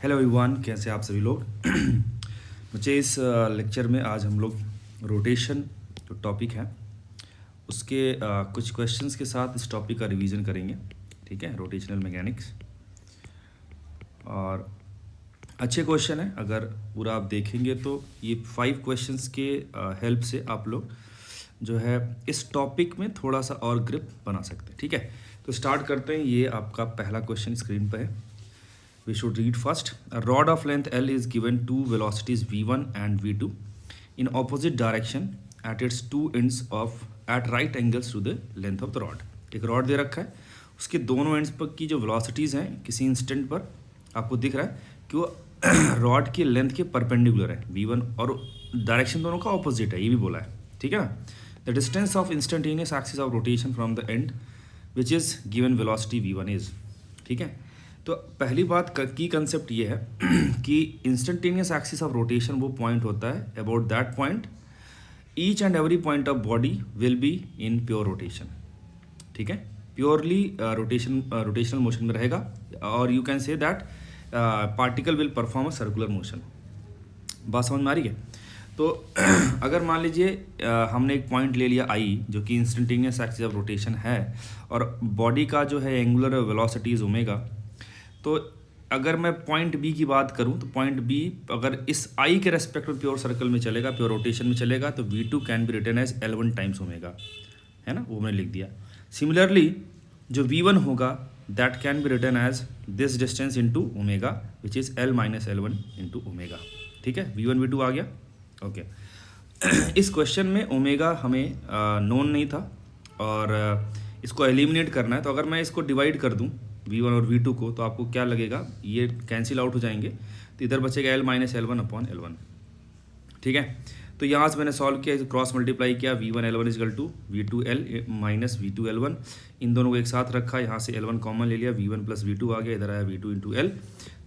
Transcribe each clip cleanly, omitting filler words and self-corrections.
Hello everyone, कैसे आप सभी लोग। बच्चे इस लेक्चर में आज हम लोग रोटेशन जो टॉपिक है उसके कुछ क्वेश्चंस के साथ इस टॉपिक का रिवीजन करेंगे। ठीक है, रोटेशनल मैकेनिक्स और अच्छे क्वेश्चन है। अगर पूरा आप देखेंगे तो ये 5 क्वेश्चंस के हेल्प से आप लोग जो है इस टॉपिक में थोड़ा सा और ग्रिप बना सकते हैं। ठीक है, तो स्टार्ट करते हैं। ये आपका पहला क्वेश्चन स्क्रीन पर है। We should read first. A rod of length L is given two velocities v1 and v2 in opposite direction at its two ends of at right angles to the length of the rod. एक rod दे रखा है, उसके दोनों ends पर की जो velocities हैं किसी इंस्टेंट पर आपको दिख रहा है कि वो रॉड की लेंथ के परपेंडिकुलर है v1 और डायरेक्शन दोनों का ऑपोजिट है, ये भी बोला है। ठीक है ना। The distance of instantaneous axis of rotation from the and which is given velocity v1 is. ठीक है, तो पहली बात की कंसेप्ट ये है कि इंस्टेंटेनियस एक्सिस ऑफ रोटेशन वो पॉइंट होता है about that point each and every point of body will be in pure rotation. ठीक है, प्योरली रोटेशनल मोशन में रहेगा और you can say that particle will perform a circular motion. बात समझ में आ रही है। तो अगर मान लीजिए हमने एक पॉइंट ले लिया आई जो कि इंस्टेंटेनियस एक्सिस ऑफ रोटेशन है और बॉडी का जो है एंगुलर वेलोसिटी इज ओमेगा, तो अगर मैं पॉइंट बी की बात करूं तो पॉइंट बी अगर इस आई के रेस्पेक्ट में प्योर सर्कल में चलेगा, प्योर रोटेशन में चलेगा, तो v2 can be written as L1 times omega, है ना, वो मैंने लिख दिया। सिमिलरली जो v1 होगा that can be written as this distance into omega which is L minus L1 into omega. ठीक है, v1 v2 आ गया। ओके इस क्वेश्चन में ओमेगा हमें नोन नहीं था और इसको एलिमिनेट करना है। तो अगर मैं इसको डिवाइड कर दूं v1 और v2 को, तो आपको क्या लगेगा, ये कैंसिल आउट हो जाएंगे, तो इधर बचेगा L minus L1 upon L1। ठीक है, तो यहाँ से मैंने सॉल्व किया, क्रॉस मल्टीप्लाई किया, v1 L1 equal to v2 L minus v2 L1, इन दोनों को एक साथ रखा, यहाँ से L1 कॉमन ले लिया, v1 प्लस v2 आ गया, इधर आया v2 इंटू L,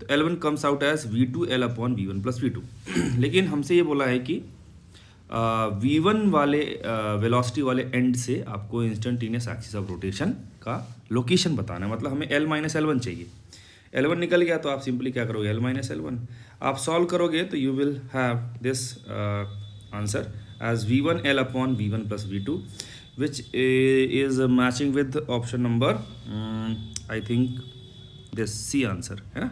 तो L1 comes out as v2 L upon v1 plus v2। लेकिन हमसे ये बोला है कि v1 वाले वेलोसिटी वाले एंड से आपको इंस्टेंटेनियस एक्सिस ऑफ रोटेशन का लोकेशन बताना है, मतलब हमें L माइनस L1 चाहिए। L1 निकल गया तो आप सिंपली क्या करोगे, L माइनस L1 आप सॉल्व करोगे तो you will have this answer as v1 L upon v1 plus v2 which is matching with option number I think this C answer, है ना।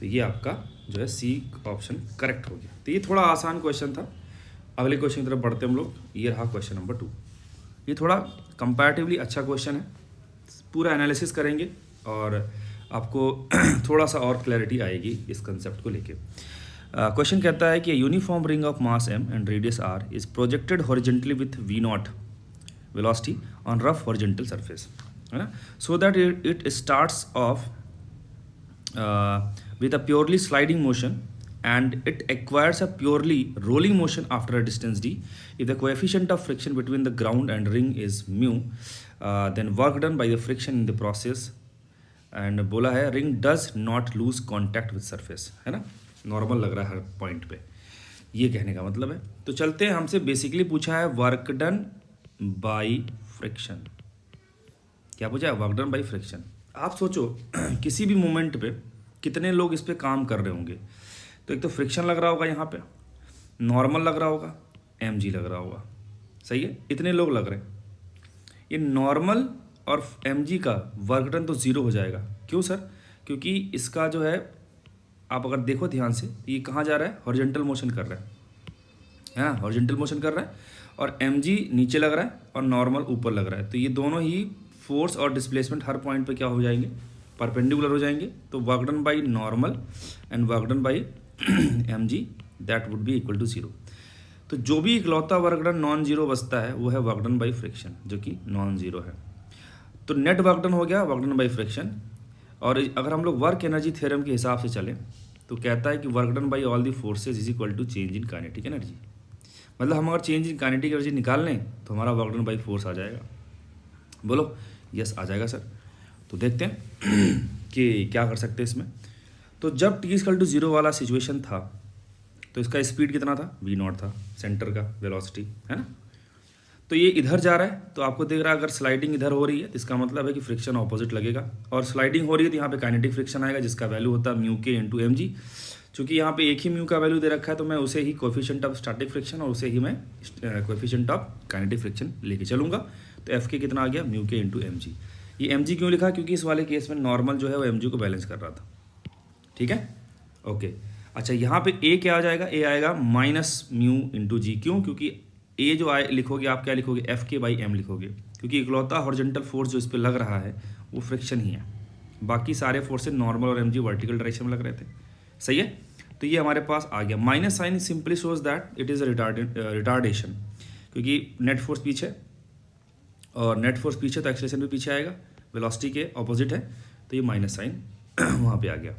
तो ये आपका जो है सी ऑप्शन करेक्ट हो गया। तो ये थोड़ा आसान क्वेश्चन था। अगले क्वेश्चन की तरफ बढ़ते हम लोग। ये रहा क्वेश्चन नंबर 2। ये थोड़ा कंपैरेटिवली अच्छा क्वेश्चन है, पूरा एनालिसिस करेंगे और आपको थोड़ा सा और क्लैरिटी आएगी इस कंसेप्ट को लेके। क्वेश्चन कहता है कि uniform ring of mass m and radius r is projected horizontally with v0 velocity on rough horizontal surface, है ना, so that it starts of with a purely sliding motion and it acquires a purely rolling motion after a distance d. If the coefficient of friction between the ground and ring is mu, then work done by the friction in the process, and बोला है ring does not lose contact with surface, है ना, normal लग रहा है हर point पे, ये कहने का मतलब है। तो चलते हैं, हमसे बेसिकली पूछा है वर्क डन बाई फ्रिक्शन। क्या पूछा है, वर्क डन बाई फ्रिक्शन। आप सोचो किसी भी मोमेंट पे कितने लोग इस पे काम कर रहे होंगे, तो एक तो फ्रिक्शन लग रहा होगा, यहाँ पे नॉर्मल लग रहा होगा, mg लग रहा होगा, सही है, इतने लोग लग रहे हैं। ये नॉर्मल और mg का वर्क डन तो ज़ीरो हो जाएगा। क्यों सर, क्योंकि इसका जो है आप अगर देखो ध्यान से, ये कहाँ जा रहा है, हॉरिजॉन्टल मोशन कर रहा है ना, हॉरिजॉन्टल मोशन कर रहा है और mg नीचे लग रहा है और नॉर्मल ऊपर लग रहा है, तो ये दोनों ही फोर्स और डिस्प्लेसमेंट हर पॉइंट पे क्या हो जाएंगे, परपेंडिकुलर हो जाएंगे। तो work done by normal and work done by mg that would be equal to 0। तो जो भी इकलौता वर्क डन नॉन जीरो बचता है वो है वर्क डन बाई फ्रिक्शन, जो कि नॉन जीरो है। तो नेट वर्क डन हो गया वर्क डन बाई फ्रिक्शन। और अगर हम लोग वर्क एनर्जी थ्योरम के हिसाब से चलें तो कहता है कि work done by all the forces is equal to change in kinetic energy. मतलब हम अगर चेंज इन काइनेटिक एनर्जी निकाल लें तो हमारा वर्क डन बाई फोर्स आ जाएगा। बोलो यस आ जाएगा सर। तो देखते हैं कि क्या कर सकते हैं इसमें। तो जब t इक्वल टू 0 वाला सिचुएशन था तो इसका स्पीड कितना था, v0 था, सेंटर का वेलोसिटी, है ना। तो ये इधर जा रहा है, तो आपको दिख रहा है अगर स्लाइडिंग इधर हो रही है तो इसका मतलब है कि फ्रिक्शन ऑपोजिट लगेगा, और स्लाइडिंग हो रही है तो यहाँ पे काइनेटिक फ्रिक्शन आएगा जिसका वैल्यू होता है म्यू के इंटू एम जी। चूँकि यहाँ पे एक ही म्यू का वैल्यू दे रखा है तो मैं उसे ही कोएफिशिएंट ऑफ स्टैटिक फ्रिक्शन और उसे ही मैं कोएफिशिएंट ऑफ काइनेटिक फ्रिक्शन लेके चलूँगा। तो एफ के कितना आ गया, म्यू के इंटू एम जी। ये एम जी क्यों लिखा, क्योंकि इस वाले केस में नॉर्मल जो है वो एम जी को बैलेंस कर रहा था। ठीक है, ओके। अच्छा, यहाँ पे ए क्या आ जाएगा, ए आएगा माइनस म्यू इंटू जी। क्यों, क्योंकि ए जो आए लिखोगे आप क्या लिखोगे, एफ के बाई एम लिखोगे, क्योंकि इकलौता हॉरिजॉन्टल फोर्स जो इस पर लग रहा है वो फ्रिक्शन ही है। बाकी सारे फोर्सेज नॉर्मल और एम जी वर्टिकल डायरेक्शन में लग रहे थे। सही है, तो ये हमारे पास आ गया। Minus sign simply shows that it is retardation, क्योंकि नेट फोर्स पीछे और नेट फोर्स पीछे तो एक्सेलरेशन भी पीछे आएगा, वेलोसिटी के ऑपोजिट है, तो ये माइनस साइन वहाँ पे आ गया।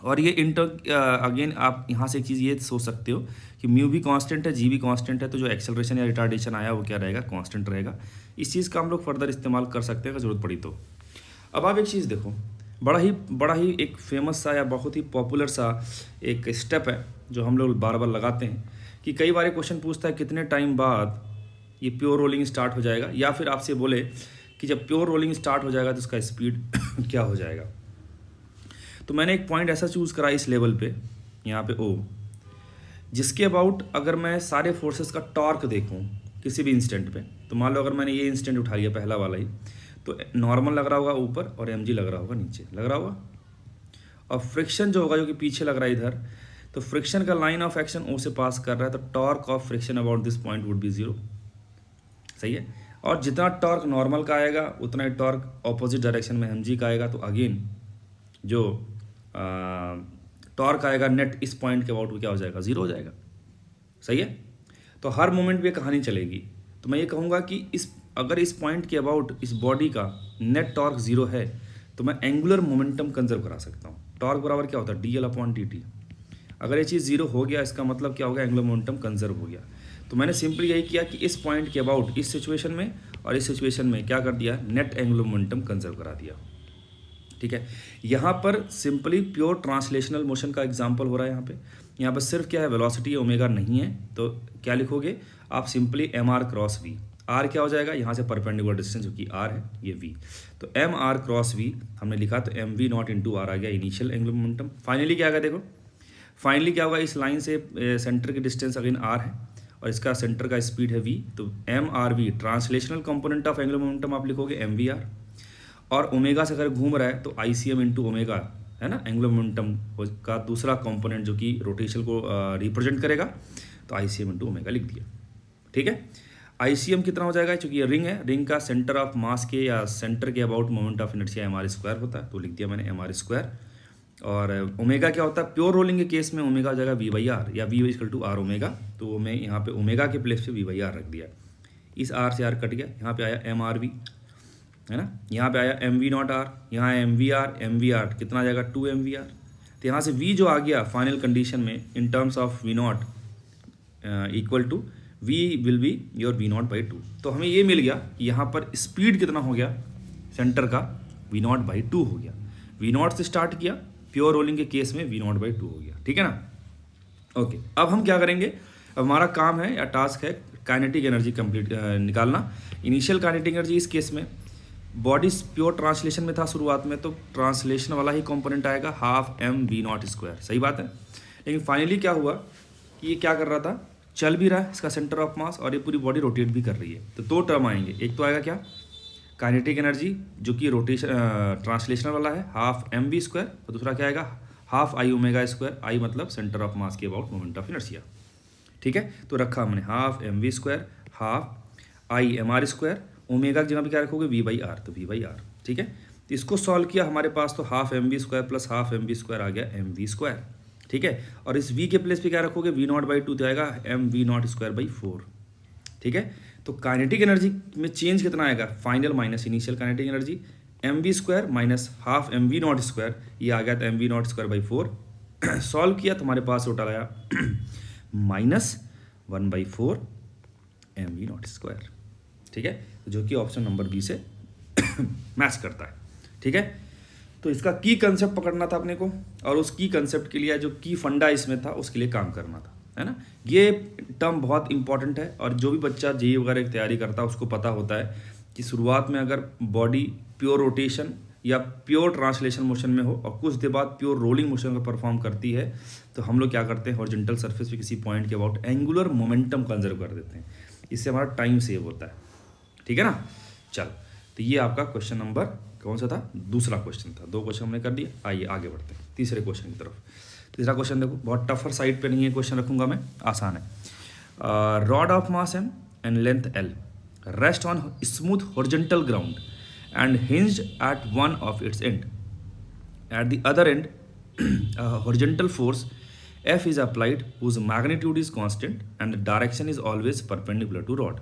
और ये अगेन आप यहाँ से एक चीज़ ये सोच सकते हो कि म्यू भी कांस्टेंट है, जी भी कांस्टेंट है, तो जो एक्सेलरेशन या रिटार्डेशन आया वो क्या रहेगा, कांस्टेंट रहेगा। इस चीज़ का हम लोग फर्दर इस्तेमाल कर सकते हैं अगर ज़रूरत पड़ी तो। अब आप एक चीज़ देखो, बड़ा ही एक फेमस सा या बहुत ही पॉपुलर सा एक स्टेप है जो हम लोग बार बार लगाते हैं कि कई बार क्वेश्चन पूछता है कितने टाइम बाद ये प्योर रोलिंग स्टार्ट हो जाएगा, या फिर आपसे बोले कि जब प्योर रोलिंग स्टार्ट हो जाएगा तो उसका स्पीड क्या हो जाएगा। तो मैंने एक पॉइंट ऐसा चूज़ करा इस लेवल पे, यहाँ पे ओ, जिसके अबाउट अगर मैं सारे फोर्सेस का टॉर्क देखूँ किसी भी इंस्टेंट पे, तो मान लो अगर मैंने ये इंस्टेंट उठा लिया पहला वाला ही, तो नॉर्मल लग रहा होगा ऊपर और एम जी लग रहा होगा नीचे, लग रहा होगा। और फ्रिक्शन जो होगा जो कि पीछे लग रहा है इधर, तो फ्रिक्शन का लाइन ऑफ एक्शन ओ से पास कर रहा है, तो torque of friction about this point would be zero. सही है, और जितना टॉर्क नॉर्मल का आएगा उतना ही टॉर्क ऑपोजिट डायरेक्शन में एम जी का आएगा, तो अगेन जो टॉर्क आएगा नेट इस पॉइंट के अबाउट वो क्या हो जाएगा, जीरो हो जाएगा। सही है, तो हर मोमेंट पे कहानी चलेगी। तो मैं ये कहूँगा कि अगर इस पॉइंट के अबाउट इस बॉडी का नेट टॉर्क जीरो है तो मैं एंगुलर मोमेंटम कंजर्व करा सकता हूँ। टॉर्क बराबर क्या होता है, D L upon T T. अगर ये चीज़ जीरो हो गया इसका मतलब क्या होगा, एंगुलर मोमेंटम कंजर्व हो गया। तो मैंने सिंपली यही किया कि इस पॉइंट के अबाउट इस सिचुएशन में और इस सिचुएशन में क्या कर दिया, नेट एंगुलर मोमेंटम कंजर्व करा दिया। ठीक है, यहाँ पर सिंपली प्योर ट्रांसलेशनल मोशन का एग्जांपल हो रहा है। यहाँ पर सिर्फ क्या है, वेलोसिटी ओमेगा नहीं है, तो क्या लिखोगे आप, simply m r cross v. R क्या हो जाएगा, यहाँ से परपेंडिकुलर डिस्टेंस जो कि आर है, ये वी, तो एम आर क्रॉस वी हमने लिखा, तो M we not into R आ गया इनिशियल एंगुलर मोमेंटम। फाइनली क्या आएगा, देखो फाइनली क्या होगा, इस लाइन से सेंटर की डिस्टेंस अगेन आर है और इसका सेंटर का स्पीड है वी, तो m r v translational component of angular momentum आप लिखोगे एम वी आर। और ओमेगा से अगर घूम रहा है तो I c m into omega है ना, एंगुलर मोमेंटम का दूसरा कंपोनेंट जो कि रोटेशन को रिप्रेजेंट करेगा, तो I c m into omega लिख दिया। ठीक है, आई सी एम कितना हो जाएगा, चूंकि ये रिंग है, रिंग का सेंटर ऑफ मास के या सेंटर के about moment of inertia m are square होता है, तो लिख दिया मैंने एम आर स्क्वायर। और ओमेगा क्या होता है, प्योर रोलिंग के केस में ओमेगा हो जाएगा वी बाई आर या v equal to are omega, तो मैं यहाँ पे ओमेगा के प्लेस पे वी बाई आर रख दिया। इस आर से आर कट गया, यहाँ पे आया एम आर वी है ना, यहाँ पे आया एम वी नॉट आर, यहाँ एम वी आर कितना आ जाएगा, 2 एम वी आर। तो यहाँ से वी जो आ गया फाइनल कंडीशन में in terms of v naught equal to v will be your v naught by 2। तो हमें ये मिल गया कि यहाँ पर स्पीड कितना हो गया सेंटर का, वी नॉट बाई 2 हो गया। वी नॉट से स्टार्ट किया, प्योर रोलिंग के केस में वी नॉट बाई 2 हो गया। ठीक है ना, ओके। अब हम क्या करेंगे, अब हमारा काम है या टास्क है काइनेटिक एनर्जी कंप्लीट निकालना। इनिशियल काइनेटिक एनर्जी इस केस में बॉडी प्योर ट्रांसलेशन में था शुरुआत में, तो ट्रांसलेशन वाला ही कंपोनेंट आएगा, half M we naught square. सही बात है, लेकिन फाइनली क्या हुआ कि ये क्या कर रहा था, चल भी रहा है इसका सेंटर ऑफ मास, और ये पूरी बॉडी रोटेट भी कर रही है। तो 2 टर्म आएंगे, एक तो आएगा क्या, काइनेटिक एनर्जी जो कि रोटेशन ट्रांसलेशनल वाला है, हाफ एम वी स्क्वायर, और दूसरा क्या आएगा, हाफ आई ओमेगा स्क्वायर, आई मतलब सेंटर ऑफ मास के अबाउट मोमेंट ऑफ इनर्शिया। ठीक है, तो रखा हमने half M we square, half I M are square, omega की जगह पे क्या रखोगे, वी बाई आर, तो वी बाई आर। ठीक है, तो इसको सॉल्व किया हमारे पास, तो half M we square plus half M we square आ गया एम वी स्क्वायर। ठीक है, और इस वी के प्लेस पे क्या रखोगे, वी नॉट बाई 2 तो आएगा m we naught square by 4। ठीक है, तो काइनेटिक एनर्जी में चेंज कितना आएगा, final minus initial kinetic energy, m we square minus half M we naught square, ये आ गया था m we naught square by 4। Solve किया तो हमारे पास टोटल आया minus 1/4 m we naught square. ठीक है, जो कि ऑप्शन नंबर बी से मैच करता है। ठीक है, तो इसका की कंसेप्ट पकड़ना था अपने को, और उस की कंसेप्ट के लिए जो की फंडा इसमें था उसके लिए काम करना था। है ना। ये टर्म बहुत इंपॉर्टेंट है और जो भी बच्चा जेईई वगैरह की तैयारी करता है उसको पता होता है कि शुरुआत में अगर बॉडी प्योर रोटेशन या प्योर ट्रांसलेशन मोशन में हो और कुछ देर बाद प्योर रोलिंग मोशन का परफॉर्म करती है तो हम लोग क्या करते हैं, हॉरिजॉन्टल सरफेस पे किसी पॉइंट के अबाउट एंगुलर मोमेंटम कंजर्व कर देते हैं। इससे हमारा टाइम सेव होता है, ठीक है ना। चल, तो ये आपका क्वेश्चन नंबर कौन सा था, दूसरा क्वेश्चन था। 2 क्वेश्चन हमने कर दिए, आइए आगे बढ़ते हैं तीसरे क्वेश्चन की तरफ। तीसरा क्वेश्चन देखो, बहुत टफर साइड पे नहीं है क्वेश्चन, रखूंगा मैं, आसान है। Rod of mass m and length l rest on smooth horizontal ground and hinged at one of its end. At the other end, a horizontal force F is applied whose magnitude is constant and the direction is always perpendicular to rod.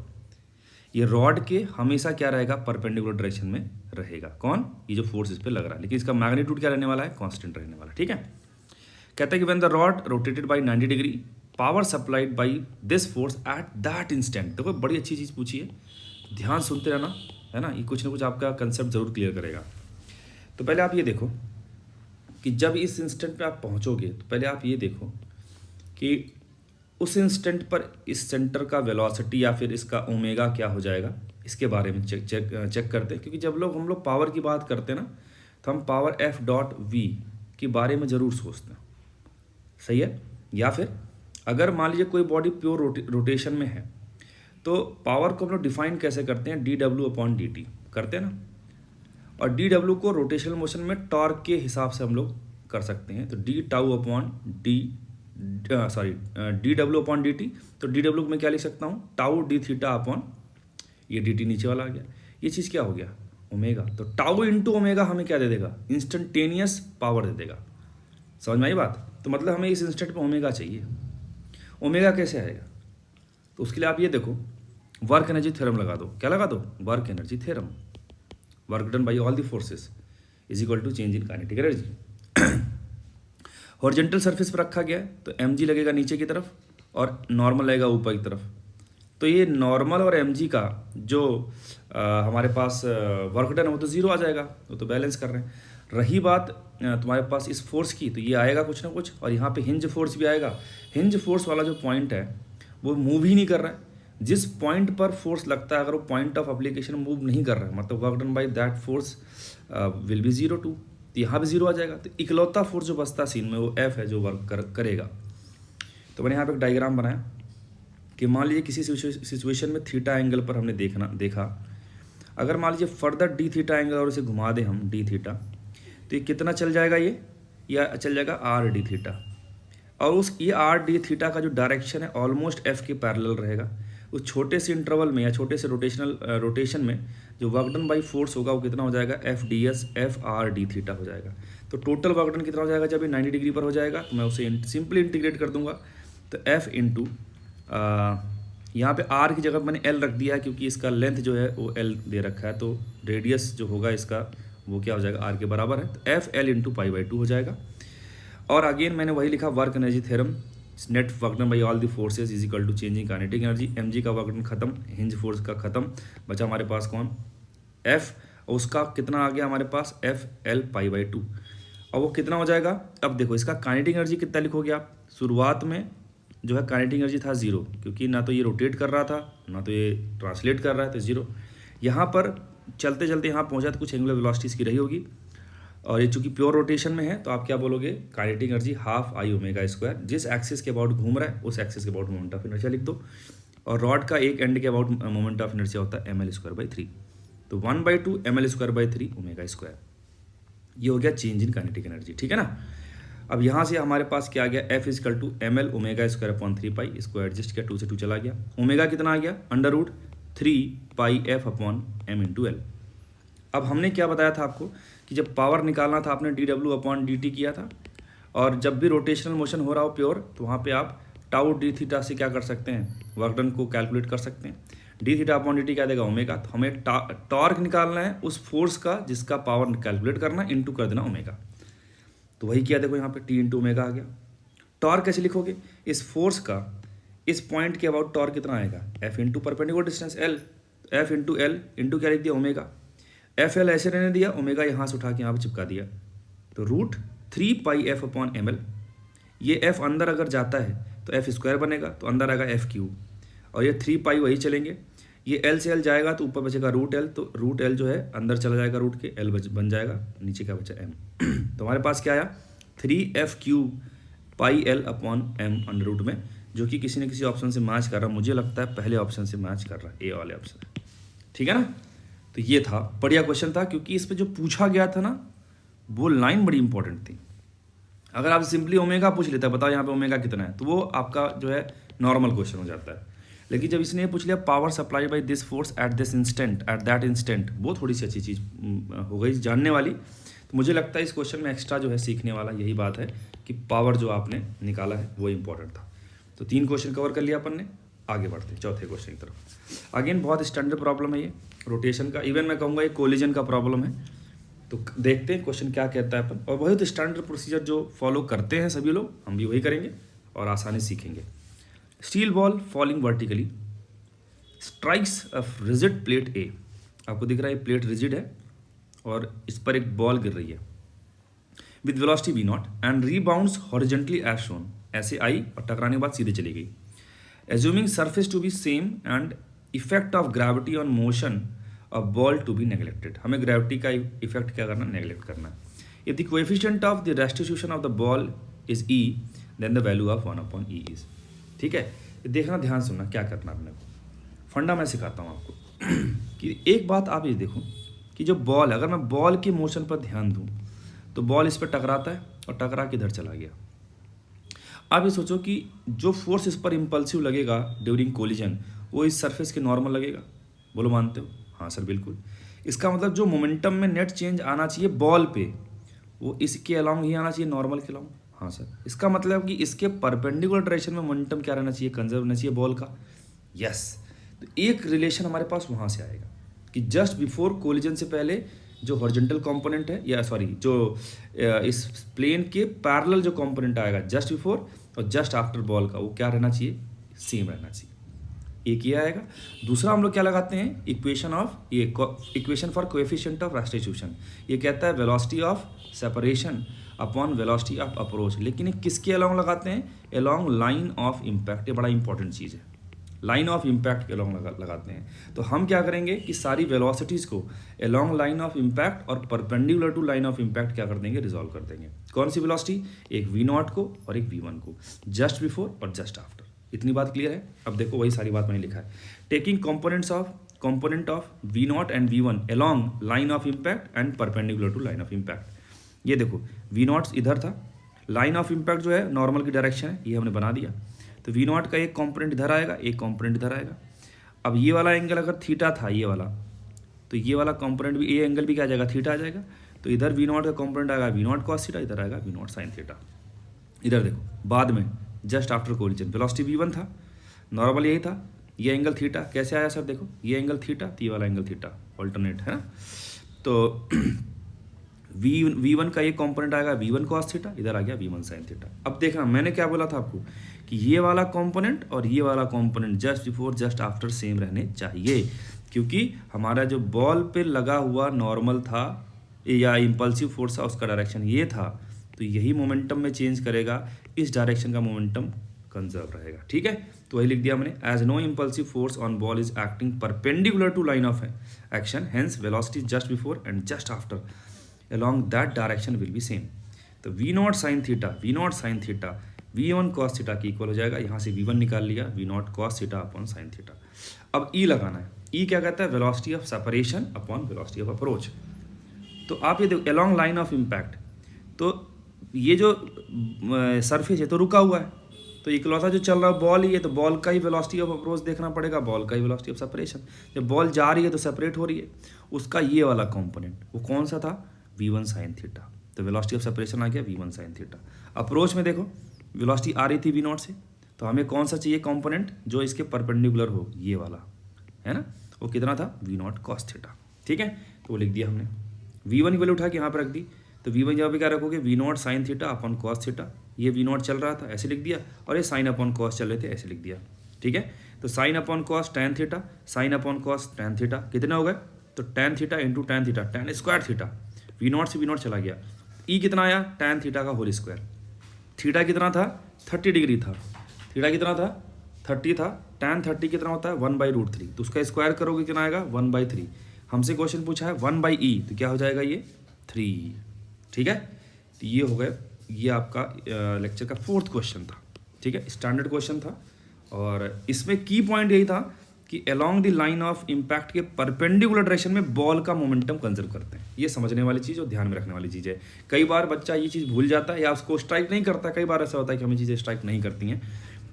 ये rod के हमेशा क्या रहेगा, perpendicular direction में रहेगा। कौन, ये जो फोर्स इस पे लग रहा है, लेकिन इसका मैग्नीट्यूड क्या रहने वाला है, कांस्टेंट रहने वाला है, ठीक है। कहता है कि when the rod rotated bye 90 degree power supplied by this force at that instant. देखो बड़ी अच्छी चीज़ पूछी है, ध्यान सुनते रहना, है ना, ये कुछ ना कुछ आपका कंसेप्ट जरूर क्लियर करेगा। तो पहले आप ये देखो कि जब इस इंस्टेंट पे आप पहुंचोगे तो पहले आप ये देखो कि उस इंस्टेंट पर इस सेंटर का वेलोसिटी या फिर इसका ओमेगा क्या हो जाएगा, इसके बारे में चेक करते हैं। क्योंकि जब हम लोग पावर की बात करते हैं ना, तो हम पावर एफ डॉट वी के बारे में ज़रूर सोचते हैं, सही है। या फिर अगर मान लीजिए कोई बॉडी प्योर रोटेशन में है तो पावर को हम लोग डिफाइन कैसे करते हैं, D W upon D T करते हैं ना। और डी डब्ल्यू को रोटेशनल मोशन में टॉर्क के हिसाब से हम लोग कर सकते हैं। तो D tau upon D W upon D T, तो डी डब्ल्यू को मैं क्या लिख सकता हूँ, टाउ डी थीटा अपॉन ये डी टी नीचे वाला आ गया। ये चीज़ क्या हो गया, ओमेगा। तो टाउ इंटू ओमेगा हमें क्या दे देगा, इंस्टेंटेनियस पावर दे देगा। समझ में आई बात। तो मतलब हमें इस इंस्टेंट पे ओमेगा चाहिए। ओमेगा कैसे आएगा, तो उसके लिए आप ये देखो, वर्क एनर्जी थ्योरम लगा दो। क्या लगा दो, work energy theorem. Work done by all the forces is equal to change in kinetic energy. Horizontal surface पर रखा गया है तो mg लगेगा नीचे की तरफ और नॉर्मल लगेगा ऊपर की तरफ। तो ये नॉर्मल और mg का जो हमारे पास वर्क डन है वो तो जीरो आ जाएगा, वो तो बैलेंस कर रहे हैं। रही बात तुम्हारे पास इस फोर्स की, तो ये आएगा कुछ ना कुछ, और यहाँ पे हिंज फोर्स भी आएगा। हिंज फोर्स वाला जो पॉइंट है वो मूव ही नहीं कर रहा है। जिस पॉइंट पर फोर्स लगता है अगर वो पॉइंट ऑफ एप्लीकेशन मूव नहीं कर रहा है, मतलब work done by that force will be 0 too, तो यहाँ भी 0 आ जाएगा। तो इकलौता फोर्स जो बचता सीन में वो एफ है जो वर्क करेगा। तो मैंने यहाँ पे एक डायग्राम बनाया कि मान लीजिए किसी सिचुएशन में थीटा एंगल पर हमने देखा, अगर मान लीजिए फर्दर डी थीटा एंगल और इसे घुमा दें हम डी थीटा, तो ये कितना चल जाएगा, ये या चल जाएगा आर डी थीटा। और उस ये आर डी थीटा का जो डायरेक्शन है ऑलमोस्ट एफ के पैरेलल रहेगा। उस छोटे से इंटरवल में या छोटे से रोटेशन में जो वर्क डन बाई फोर्स होगा वो कितना हो जाएगा, F D S F R D theta हो जाएगा। तो टोटल वर्क डन कितना हो जाएगा, जब ये 90 डिग्री पर हो जाएगा तो मैं उसे सिंपली इंटीग्रेट कर दूंगा। तो एफ इंटू यहाँ पे आर की जगह मैंने एल रख दिया है क्योंकि इसका लेंथ जो है वो एल दे रखा है, तो रेडियस जो होगा इसका वो क्या हो जाएगा, आर के बराबर है। तो f l into pi by 2 हो जाएगा। और अगेन मैंने वही लिखा, work energy theorem, net work done by all the forces is equal to changing kinetic energy. mg का वर्क डन खत्म, हिंज फोर्स का खत्म, बचा हमारे पास कौन, f, और उसका कितना आ गया हमारे पास, एफ एल पाई बाई 2। और वो कितना हो जाएगा, अब देखो इसका काइनेटिक एनर्जी कितना लिखोगे आप। शुरुआत में जो है काइनेटिक एनर्जी था 0, क्योंकि ना तो ये रोटेट कर रहा था ना तो ये ट्रांसलेट कर रहा है, तो 0। यहाँ पर चलते चलते यहाँ पहुँचा तो कुछ एंगुलर वेलोसिटी इसकी रही होगी, और ये चूंकि प्योर रोटेशन में है तो आप क्या बोलोगे, kinetic energy half I omega square. जिस एक्सिस के अबाउट घूम रहा है उस एक्सिस के अबाउट मोमेंट ऑफ इनर्शिया लिख दो। और रॉड का एक एंड के अबाउट मोमेंट ऑफ इनर्शिया होता है ml स्क्वायर बाई 3, तो 1/2 ml square by 3 omega square. ये हो गया चेंज इन काइनेटिक एनर्जी, ठीक है ना। अब यहाँ से हमारे पास क्या आ गया, f equal to ml omega square upon 3 pi, इसको एडजस्ट किया, 2 से 2 चला गया। ओमेगा कितना आ गया, √3 pi F upon m into L. अब हमने क्या बताया था आपको कि जब पावर निकालना था आपने D W upon D T किया था, और जब भी रोटेशनल मोशन हो रहा हो प्योर तो वहाँ पे आप टाउ डी थीटा से क्या कर सकते हैं, वर्क डन को कैलकुलेट कर सकते हैं। D theta upon D T क्या देगा, ओमेगा। तो हमें टॉर्क निकालना है उस फोर्स का जिसका पावर कैलकुलेट करना, इंटू कर देना ओमेगा। तो वही किया, देखो यहाँ पे टी इंटू ओमेगा आ गया। टॉर्क कैसे लिखोगे, इस फोर्स का इस पॉइंट के अबाउट टॉर्क कितना आएगा, F into perpendicular distance L, F into L into क्या लिख दिया, ओमेगा। एफ एल ऐसे रहने दिया, ओमेगा यहाँ से उठा के यहाँ पे चिपका दिया, तो √3 पाई एफ अपॉन ml। ये एफ अंदर अगर जाता है तो एफ स्क्वायर बनेगा, तो अंदर आएगा एफ क्यूब, और ये 3 पाई वही चलेंगे, ये एल से एल जाएगा तो ऊपर बचेगा रूट एल, तो रूट एल जो है अंदर चला जाएगा रूट के, एल बन जाएगा, नीचे क्या बचा एम। तो हमारे पास क्या आया 3f cube pi l upon m under root में, जो कि किसी न किसी ऑप्शन से मैच कर रहा है, मुझे लगता है पहले ऑप्शन से मैच कर रहा है, ए वाले ऑप्शन। ठीक है ना, तो ये था बढ़िया क्वेश्चन था, क्योंकि इस पर जो पूछा गया था ना वो लाइन बड़ी इंपॉर्टेंट थी। अगर आप सिंपली ओमेगा पूछ लेता है, बताओ यहाँ पे ओमेगा कितना है, तो वो आपका जो है नॉर्मल क्वेश्चन हो जाता है। लेकिन जब इसने ये पूछ लिया power supply by this force at this instant at that instant, वो थोड़ी सी अच्छी चीज़ हो गई जानने वाली। तो मुझे लगता है इस क्वेश्चन में एक्स्ट्रा जो है सीखने वाला यही बात है कि पावर जो आपने निकाला है वो इंपॉर्टेंट था। तो 3 क्वेश्चन कवर कर लिया अपन ने, आगे बढ़ते हैं चौथे क्वेश्चन की तरफ। अगेन बहुत स्टैंडर्ड प्रॉब्लम है ये, रोटेशन का, इवन मैं कहूँगा ये कोलिजन का प्रॉब्लम है। तो देखते हैं क्वेश्चन क्या कहता है अपन, और वही तो स्टैंडर्ड प्रोसीजर जो फॉलो करते हैं सभी लोग, हम भी वही करेंगे और आसानी सीखेंगे। Steel ball falling vertically strikes a rigid plate A, आपको दिख रहा है प्लेट रिजिड है और इस पर एक बॉल गिर रही है with velocity v naught and rebounds horizontally as shown, ऐसे आई और टकराने के बाद सीधे चली गई। Assuming surface to be same and effect of gravity on motion of ball to be neglected, हमें ग्रेविटी का इफेक्ट क्या करना, नेग्लेक्ट करना है। If the coefficient of the restitution of the ball is e then the value of 1/e is. ठीक है, देखना, ध्यान सुनना क्या करना अपने को, फंडा मैं सिखाता हूँ आपको कि एक बात आप ये देखो कि जो बॉल, अगर मैं बॉल के मोशन पर ध्यान दूँ तो बॉल इस पर टकराता है और टकरा के इधर चला गया। आप ये सोचो कि जो फोर्स इस पर इम्पल्सिव लगेगा ड्यूरिंग कोलिजन वो इस सरफेस के नॉर्मल लगेगा, बोलो मानते हो? हाँ सर बिल्कुल। इसका मतलब जो मोमेंटम में नेट चेंज आना चाहिए बॉल पे वो इसके अलाउंग ही आना चाहिए, नॉर्मल के अलाउंग। हाँ सर, इसका मतलब कि इसके परपेंडिकुलर डायरेक्शन में मोमेंटम क्या रहना चाहिए, कंजर्व रहना चाहिए बॉल का। यस, तो एक रिलेशन हमारे पास वहाँ से आएगा कि जस्ट बिफोर कोलिजन से पहले जो हॉरिजॉन्टल कंपोनेंट है, या सॉरी जो इस प्लेन के पैरेलल जो कंपोनेंट आएगा जस्ट बिफोर और जस्ट आफ्टर बॉल का, वो क्या रहना चाहिए, सेम रहना चाहिए। एक ये आएगा। दूसरा हम लोग क्या लगाते हैं, इक्वेशन ऑफ, ये equation for coefficient of restitution, ये कहता है velocity of separation upon velocity of approach, लेकिन ये किसके अलोंग लगाते हैं, अलोंग लाइन ऑफ इम्पैक्ट। ये बड़ा इंपॉर्टेंट चीज़ है, लाइन ऑफ इम्पैक्ट के अलोंग लगाते हैं। तो हम क्या करेंगे कि सारी वेलोसिटीज़ को अलोंग लाइन ऑफ इम्पैक्ट और perpendicular to line of impact क्या कर देंगे, रिजॉल्व कर देंगे। कौन सी वेलोसिटी, एक v0 को और एक v1 को, जस्ट बिफोर और जस्ट आफ्टर। इतनी बात क्लियर है? अब देखो वही सारी बात मैंने लिखा है, taking component of v0 and v1 along line of impact and perpendicular to line of impact. ये देखो v0 इधर था, लाइन ऑफ इम्पैक्ट जो है नॉर्मल की डायरेक्शन है, ये हमने बना दिया। तो v0 का एक कंपोनेंट इधर आएगा, एक कंपोनेंट इधर आएगा। अब ये वाला एंगल अगर थीटा था, ये वाला, तो ये वाला कंपोनेंट भी, ये एंगल भी क्या आ जाएगा, थीटा आ जाएगा। तो इधर v0 का कंपोनेंट आएगा v0 cos थीटा, इधर आएगा v0 sin थीटा। इधर देखो बाद में just after collision velocity v1 था, नॉर्मल यही था, ये एंगल थीटा कैसे आया सर, देखो ये एंगल थीटा, तो ये वाला एंगल थीटा, ऑल्टरनेट है ना। तो v1 का ये कंपोनेंट आएगा v1 cos थीटा, इधर आ गया v1 sin थीटा। अब देखना मैंने क्या बोला था आपको कि ये वाला कंपोनेंट और ये वाला component just before just after same रहने चाहिए, क्योंकि हमारा जो बॉल पे लगा हुआ नॉर्मल था या इम्पल्सिव फोर्स था उसका डायरेक्शन ये था, तो यही मोमेंटम में चेंज करेगा, इस डायरेक्शन का मोमेंटम कंजर्व रहेगा। ठीक है, तो वही लिख दिया मैंने, as no impulsive force on ball is acting perpendicular to line of action, hence velocity just before and just after along that direction will be same। तो v0 sin theta, v0 sin theta v1 cos theta की equal हो जाएगा, यहाँ से v1 निकाल लिया, v0 cos theta upon sin theta. अब e लगाना है, e क्या कहता है, velocity of separation upon velocity of approach. तो आप ये देखो along लाइन ऑफ इम्पैक्ट, तो ये जो सरफेस है तो रुका हुआ है, तो इकलौता जो चल रहा है बॉल ही है, तो बॉल का ही वेलोसिटी ऑफ अप्रोच देखना पड़ेगा, बॉल का ही वेलोसिटी ऑफ सेपरेशन। जब बॉल जा रही है तो सेपरेट हो रही है, उसका ये वाला कंपोनेंट वो कौन सा था, v1 sin थीटा, तो वेलोसिटी ऑफ सेपरेशन आ गया v1 sin थीटा। अप्रोच में देखो वेलोसिटी आ रही थी v0 से, तो हमें कौन सा चाहिए कंपोनेंट जो इसके परपेंडिकुलर हो, ये वाला है ना, वो कितना था v0 cos थीटा। ठीक है, तो वो लिख दिया हमने, v1 की वैल्यू उठा के यहाँ पर रख दी, तो v1 जहाँ पे क्या रखोगे, v0 sin theta upon cos theta, ये v0 चल रहा था ऐसे लिख दिया, और ये sin अपॉन cos चल रहे थे ऐसे लिख दिया। ठीक है, तो sin upon cos tan theta, sin upon cos tan theta कितने हो गए, तो tan theta into tan theta, tan square theta, v0 से v0 चला गया, e कितना आया, tan थीटा का होल स्क्वायर, थीटा कितना था 30 डिग्री था, थीटा कितना था, 30 था। tan 30 कितना होता है, 1/√3, तो उसका स्क्वायर करोगे कितना आएगा, 1/3। हमसे क्वेश्चन पूछा है 1/e, तो क्या हो जाएगा ये 3। ठीक है, तो ये हो गया, ये आपका लेक्चर का 4th क्वेश्चन था। ठीक है, स्टैंडर्ड क्वेश्चन था, और इसमें की पॉइंट यही था कि along the line of impact के परपेंडिकुलर डायरेक्शन में बॉल का मोमेंटम कंजर्व करते हैं। ये समझने वाली चीज़ और ध्यान में रखने वाली चीज़ है। कई बार बच्चा ये चीज़ भूल जाता है या उसको स्ट्राइक नहीं करता। कई बार ऐसा होता है कि हमें चीज़ें स्ट्राइक नहीं करती हैं,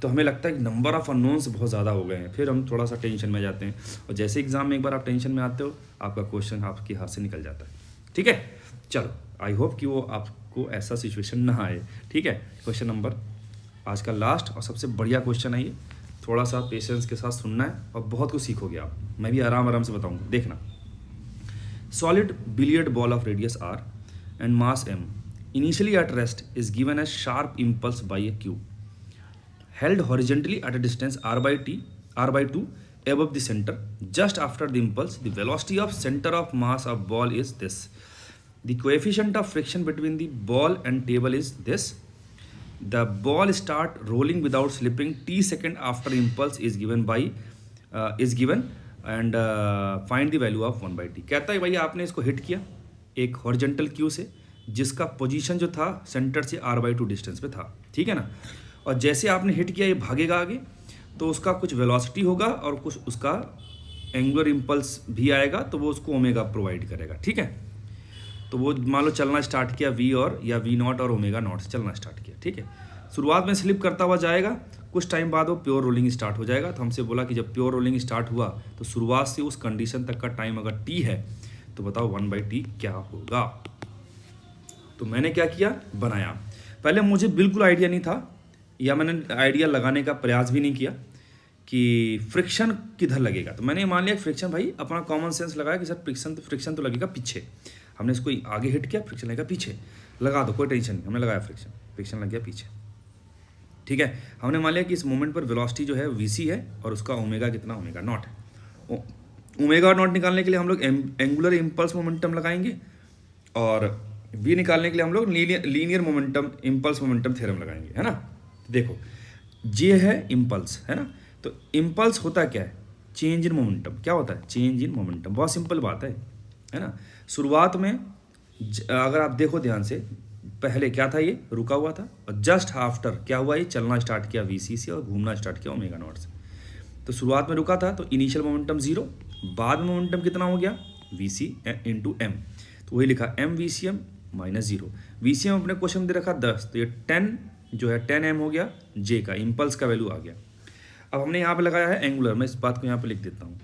तो हमें लगता है कि नंबर ऑफ अननोन्स बहुत ज़्यादा हो गए हैं, फिर हम थोड़ा सा टेंशन में जाते हैं, और जैसे एग्जाम में एक बार आप टेंशन में आते हो, आपका क्वेश्चन आपके हाथ से निकल जाता है। ठीक है, चलो, आई होप कि वो आपको ऐसा सिचुएशन ना आए। ठीक है, क्वेश्चन नंबर आज का लास्ट और सबसे बढ़िया क्वेश्चन है ये। थोड़ा सा पेशेंस के साथ सुनना है और बहुत कुछ सीखोगे आप। मैं भी आराम आराम से बताऊंगा, देखना। Solid billiard ball of radius R and mass m initially at rest is given as sharp impulse by a cube held horizontally at a distance r/2 above the center. Just after the impulse, the velocity of center of mass of ball is this. The coefficient of friction between the ball and table is this. The ball start rolling without slipping t second after impulse is given and find the value of 1/t. कहता है भाई आपने इसको hit किया एक horizontal Q से, जिसका position जो था सेंटर से r/2 डिस्टेंस पे था। ठीक है ना, और जैसे आपने हिट किया ये भागेगा आगे, तो उसका कुछ वेलोसिटी होगा और कुछ उसका एंगुलर इम्पल्स भी आएगा, तो वो उसको ओमेगा प्रोवाइड करेगा। ठीक है, तो वो मान लो चलना स्टार्ट किया v और या v0 और ओमेगा नॉट से चलना स्टार्ट किया। ठीक है, शुरुआत में स्लिप करता हुआ जाएगा, कुछ टाइम बाद वो प्योर रोलिंग स्टार्ट हो जाएगा। तो हमसे बोला कि जब प्योर रोलिंग स्टार्ट हुआ तो शुरुआत से उस कंडीशन तक का टाइम अगर t है तो बताओ 1/t क्या होगा। तो मैंने क्या किया, बनाया। पहले मुझे बिल्कुल आइडिया नहीं था, या मैंने आइडिया लगाने का प्रयास भी नहीं किया कि फ्रिक्शन किधर लगेगा। तो मैंने मान लिया फ्रिक्शन, भाई अपना कॉमन सेंस लगाया कि सर फ्रिक्शन तो लगेगा पीछे। हमने इसको आगे हिट किया, फ्रिक्शन लगेगा पीछे, लगा दो कोई टेंशन नहीं। हमने लगाया फ्रिक्शन लग गया पीछे। ठीक है, हमने मान लिया कि इस मोमेंट पर वेलोसिटी जो है vc है और उसका ओमेगा कितना, ओमेगा नॉट है। ओमेगा नॉट निकालने के लिए हम लोग एंगुलर इम्पल्स मोमेंटम लगाएंगे, और v निकालने के लिए हम लोग linear momentum impulse momentum theorem लगाएंगे, है ना। देखो j है इम्पल्स, है ना, तो इम्पल्स होता क्या है, चेंज इन मोमेंटम। क्या होता है, चेंज इन मोमेंटम। बहुत सिंपल बात है ना। शुरुआत में अगर आप देखो ध्यान से, पहले क्या था, ये रुका हुआ था, और जस्ट आफ्टर क्या हुआ, ये चलना स्टार्ट किया vc से और घूमना स्टार्ट किया ओमेगा नॉट से। तो शुरुआत में रुका था तो इनिशियल मोमेंटम 0, बाद में मोमेंटम कितना हो गया vc इंटू m, तो वही लिखा m vcm माइनस 0। vcm अपने क्वेश्चन में दे रखा 10, तो ये 10 जो है 10m हो गया j का, इम्पल्स का वैल्यू आ गया। अब हमने यहाँ पे लगाया है एंगुलर, मैं इस बात को यहाँ पे लिख देता हूँ,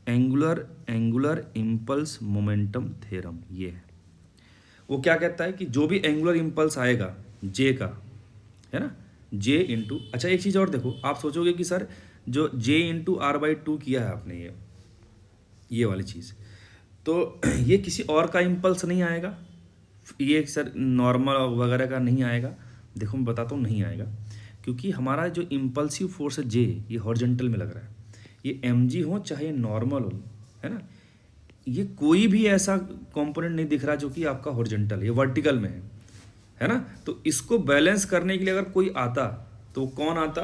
एंगुलर इम्पल्स मोमेंटम थ्योरम। ये है वो क्या कहता है कि जो भी एंगुलर इम्पल्स आएगा j का, है ना, j इंटू, अच्छा एक चीज़ और देखो, आप सोचोगे कि सर जो j इंटू r/2 किया है आपने, ये वाली चीज़, तो ये किसी और का इम्पल्स नहीं आएगा, ये सर नॉर्मल वगैरह का नहीं आएगा। देखो मैं बताता हूँ, नहीं आएगा, क्योंकि हमारा जो इम्पल्सिव फोर्स है j, ये हॉरिजॉन्टल में लग रहा है। ये mg हो चाहे नॉर्मल हो, है ना, ये कोई भी ऐसा कंपोनेंट नहीं दिख रहा जो कि आपका हॉरिजॉन्टल, ये वर्टिकल में है ना। तो इसको बैलेंस करने के लिए अगर कोई आता तो कौन आता,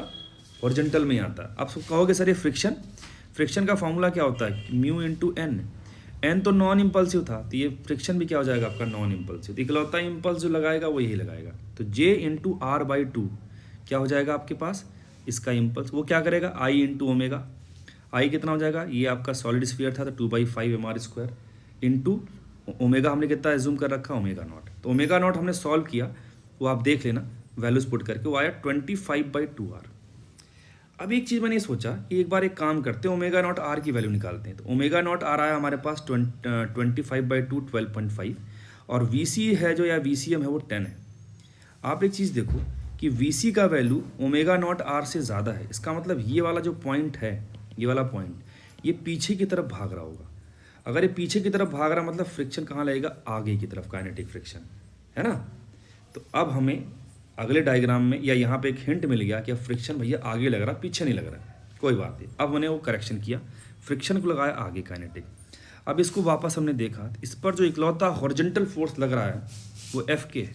हॉरिजॉन्टल में ही आता। आप सब कहोगे सर ये फ्रिक्शन का फॉर्मूला क्या होता है, म्यू इंटू एन तो नॉन इम्पल्सिव था, तो ये फ्रिक्शन भी क्या हो जाएगा आपका, नॉन इम्पल्सिव। इकलौता इम्पल्स जो लगाएगा वो यही लगाएगा, तो j इंटू r/2 क्या हो जाएगा आपके पास, इसका इम्पल्स वो क्या करेगा, i इंटू ओमेगा। आई कितना हो जाएगा, ये आपका सॉलिड स्फीयर था तो 2/5 mr² इंटू ओमेगा हमने कितना एज्यूम कर रखा, ओमेगा नॉट। तो ओमेगा नॉट हमने सॉल्व किया, वो आप देख लेना वैल्यूज पुट करके, वो आया 25/2r। अब एक चीज़ मैंने सोचा कि एक बार एक काम करते हैं, ओमेगा नॉट r की वैल्यू निकालते हैं। तो ओमेगा नॉट r आया हमारे पास 25/2 12.5, और vc है जो या vcm है वो 10 है। आप एक चीज़ देखो कि vc का वैल्यू ओमेगा नॉट r से ज़्यादा है, इसका मतलब ये वाला जो पॉइंट है, ये वाला पॉइंट, ये पीछे की तरफ भाग रहा होगा। अगर ये पीछे की तरफ भाग रहा मतलब फ्रिक्शन कहाँ लगेगा, आगे की तरफ, काइनेटिक फ्रिक्शन, है ना। तो अब हमें अगले डायग्राम में या यहाँ पे एक हिंट मिल गया कि अब फ्रिक्शन भैया आगे लग रहा, पीछे नहीं लग रहा, कोई बात नहीं। अब मैंने वो करेक्शन किया, फ्रिक्शन को लगाया आगे काइनेटिक। अब इसको वापस हमने देखा, इस पर जो इकलौता हॉरिजॉन्टल फोर्स लग रहा है वो F के,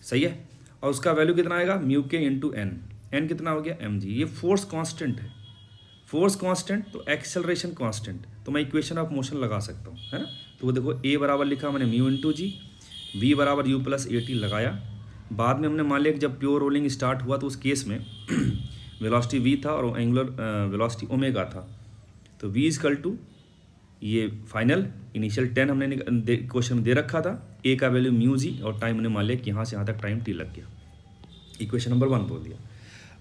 सही है, और उसका वैल्यू कितना आएगा, म्यू के इंटू एन। एन कितना हो गया mg। ये फोर्स कांस्टेंट है, फोर्स कांस्टेंट तो एक्सेलरेशन कांस्टेंट, तो मैं इक्वेशन ऑफ मोशन लगा सकता हूँ, है ना। तो वो देखो a बराबर लिखा मैंने म्यू इंटू जी, v बराबर u प्लस ए टी लगाया। बाद में हमने मान लिया कि जब प्योर रोलिंग स्टार्ट हुआ तो उस केस में वेलोसिटी v था और एंगुलर वेलोसिटी ओमेगा था। तो v इजकल टू ये फाइनल इनिशियल 10 हमने क्वेश्चन में दे रखा था, a का वैल्यू म्यू जी और टाइम हमने मान लिया कि यहाँ से यहाँ तक टाइम t लग गया। इक्वेशन नंबर 1 बोल दिया।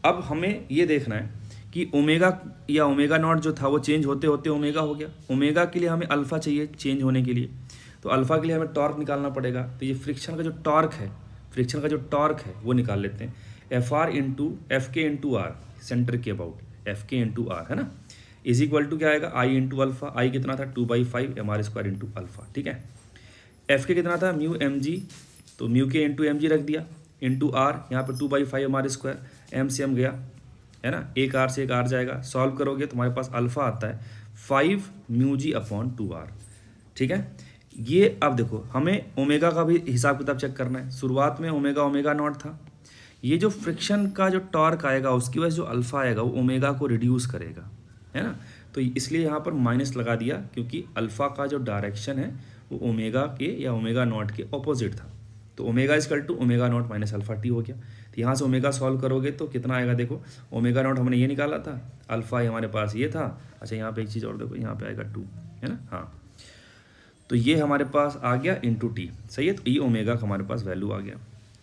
अब हमें ये देखना है कि ओमेगा या ओमेगा नॉट जो था वो चेंज होते होते ओमेगा हो गया। ओमेगा के लिए हमें अल्फ़ा चाहिए चेंज होने के लिए, तो अल्फ़ा के लिए हमें टॉर्क निकालना पड़ेगा। तो ये फ्रिक्शन का जो टॉर्क है, फ्रिक्शन का जो टॉर्क है वो निकाल लेते हैं, एफ आर इंटू एफ के इंटू आर, सेंटर के अबाउट एफ के इंटू आर, है ना, इज इक्वल टू क्या आएगा आई इंटू अल्फ़ा। आई कितना था 2/5 M are square into alpha, ठीक है। एफ के कितना था म्यू एम जी, तो म्यू के इंटू एम जी रख दिया, इंटू आर यहाँ पे 2/5 एम आर स्क्वायर, एम से एम गया, है ना, एक आर से एक आर जाएगा, सॉल्व करोगे तुम्हारे पास अल्फ़ा आता है 5 म्यू जी अपॉन 2r, ठीक है। ये अब देखो हमें ओमेगा का भी हिसाब किताब चेक करना है। शुरुआत में ओमेगा ओमेगा नॉट था, ये जो फ्रिक्शन का जो टॉर्क आएगा उसकी वजह से जो अल्फ़ा आएगा वो ओमेगा को रिड्यूस करेगा, है ना। तो इसलिए यहाँ पर माइनस लगा दिया क्योंकि अल्फ़ा का जो डायरेक्शन है वो ओमेगा के या ओमेगा नॉट के ऑपोजिट था। तो omega equal to omega naught minus alpha T हो गया। तो यहाँ से ओमेगा सॉल्व करोगे तो कितना आएगा, देखो ओमेगा नॉट हमने ये निकाला था, अल्फ़ा हमारे पास ये था। अच्छा यहाँ पे एक चीज़ और देखो, यहाँ पे आएगा 2, है ना, हाँ, तो ये हमारे पास आ गया इंटू टी, सही है। तो ये ओमेगा का हमारे पास वैल्यू आ गया।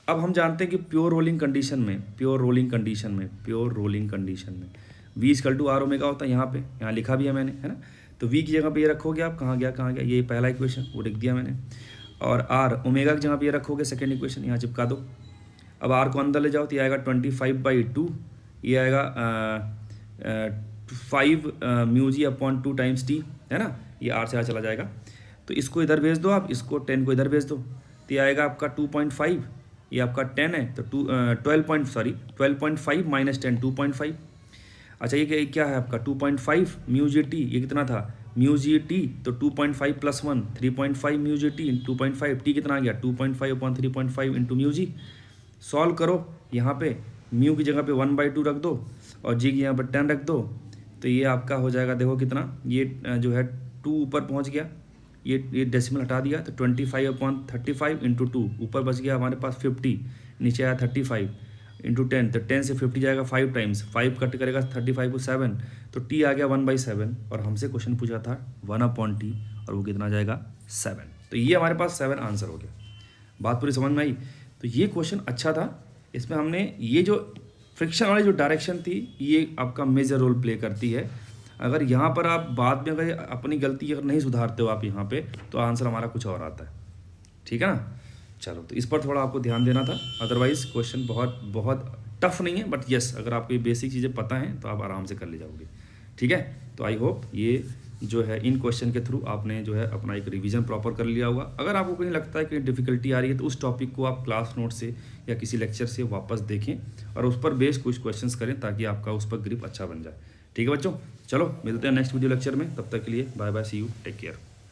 अब हम जानते हैं कि प्योर रोलिंग कंडीशन में V equal to are omega होता है। यहाँ लिखा भी है मैंने, है ना। तो वी की जगह पे ये रखोगे आप, कहाँ गया, ये पहला इक्वेशन वो लिख दिया मैंने, और आर ओमेगा की जगह पे ये रखोगे सेकेंड इक्वेशन, यहाँ चिपका दो। अब आर को अंदर ले जाओ तो ये आएगा 25/2, ये आएगा 5 mu G upon 2 times T, है ना। ये आर से आर चला जाएगा, तो इसको इधर भेज दो आप, इसको 10 को इधर भेज दो, तो ये आएगा आपका 2.5, ये आपका 10 है तो 12.5 माइनस 10 2.5। अच्छा ये क्या है आपका 2.5 म्यू जी टी, ये कितना था म्यू जी टी, तो 2.5 plus 1 3.5 mu G T, 2.5 T कितना आ गया 2.5 upon 3.5 into mu G. Solve करो, यहाँ पे म्यू की जगह पे 1/2 रख दो और जी की यहाँ पर 10 रख दो, तो ये आपका हो जाएगा, देखो कितना, ये जो है 2 ऊपर पहुँच गया, ये डेसिमल हटा दिया, तो 25 अपॉन 35 इंटू 2, ऊपर बच गया हमारे पास 50, नीचे आया 35 इंटू 10, तो 10 से 50 जाएगा 5 टाइम्स, 5 कट करेगा 35 को 7, तो टी आ गया 1/7, और हमसे क्वेश्चन पूछा था 1/t, और वो कितना जाएगा 7। तो ये हमारे पास 7 आंसर हो गया। बात पूरी समझ में आई। तो ये क्वेश्चन अच्छा था, इसमें हमने ये जो फ्रिक्शन वाली जो डायरेक्शन थी ये आपका मेजर रोल प्ले करती है। अगर यहाँ पर आप बाद में अगर अपनी गलती अगर नहीं सुधारते हो आप यहाँ पे, तो आंसर हमारा कुछ और आता है, ठीक है ना। चलो, तो इस पर थोड़ा आपको ध्यान देना था, अदरवाइज़ क्वेश्चन बहुत टफ नहीं है, बट यस अगर आपको ये बेसिक चीज़ें पता हैं तो आप आराम से कर ले जाओगे, ठीक है। तो आई होप ये जो है इन क्वेश्चन के थ्रू आपने जो है अपना एक रिवीजन प्रॉपर कर लिया होगा। अगर आपको कहीं लगता है कि डिफ़िकल्टी आ रही है तो उस टॉपिक को आप क्लास नोट से या किसी लेक्चर से वापस देखें और उस पर बेस कुछ क्वेश्चंस करें ताकि आपका उस पर ग्रिप अच्छा बन जाए, ठीक है बच्चों। चलो मिलते हैं नेक्स्ट वीडियो लेक्चर में, तब तक के लिए bye bye, see you, take care.